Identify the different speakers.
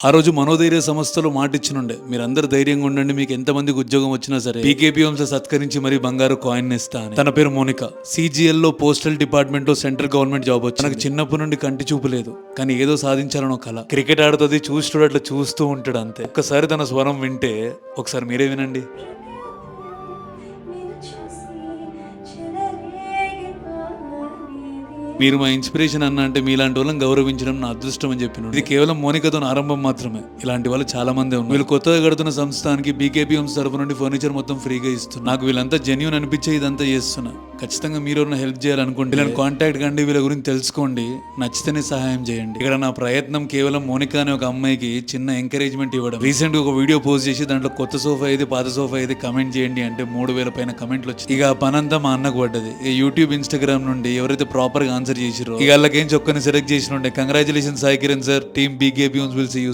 Speaker 1: ఆ రోజు మనోధైర్య సంస్థలో మాటిచ్చినుండే, మీరందరూ ధైర్యంగా ఉండండి, మీకు ఎంతమందికి ఉద్యోగం వచ్చినా సరే పీకేపీ వంశ సత్కరించి మరీ బంగారు కాయిన్ ఇస్తా అని. తన పేరు మోనిక. CGL లో పోస్టల్ డిపార్ట్మెంట్ లో సెంట్రల్ గవర్నమెంట్ జాబ్ వచ్చింది. తనకు చిన్నప్పటి నుండి కంటి చూపు లేదు, కానీ ఏదో సాధించాలని ఒక కల. క్రికెట్ ఆడుతుంది, చూస్తాడు, అట్లా చూస్తూ ఉంటాడు అంతే. ఒక్కసారి తన స్వరం వింటే ఒకసారి మీరే వినండి. మీరు మా ఇన్స్పిరేషన్ అన్న అంటే మీలాంటి వాళ్ళని గౌరవించడం నా అదృష్టం అని చెప్పిన. ఇది కేవలం మోనికతో ఆరంభం మాత్రమే. ఇలాంటి వాళ్ళు చాలా మంది ఉన్నారు. వీళ్ళు కొత్తగా కడుతున్న సంస్థానికి బీకేపీ హోమ్స్ తరపు నుండి ఫర్నిచర్ మొత్తం ఫ్రీగా ఇస్తున్నారు. నాకు వీళ్ళంతా జెన్యూన్ అనిపించే ఇదంతా చేస్తున్నా. ఖచ్చితంగా మీరు ఎవరైనా హెల్ప్ చేయాలనుకుంటే వీళ్ళని కాంటాక్ట్ కండి, వీళ్ళ గురించి తెలుసుకోండి, నచ్చితేనే సహాయం చేయండి. ఇక్కడ నా ప్రయత్నం కేవలం మోనిక అనే ఒక అమ్మాయికి చిన్న ఎంకరేజ్మెంట్ ఇవ్వడం. రీసెంట్ గా ఒక వీడియో పోస్ట్ చేసి దాంట్లో కొత్త సోఫా ఏది, పాత సోఫా ఏది కమెంట్ చేయండి అంటే 3000 పైన కమెంట్లు వచ్చాయి. ఇక ఆ పనంతా మా అన్నకు పడ్డది. ఈ యూట్యూబ్, ఇన్స్టాగ్రామ్ నుండి ఎవరైతే ప్రాపర్ గా ఆన్సర్ చేసిరో ఇక వాళ్ళకేం చొక్కని సెలెక్ట్ చేసిన ఉండే. Congratulation Sai Kiran sir, team BKP will see you.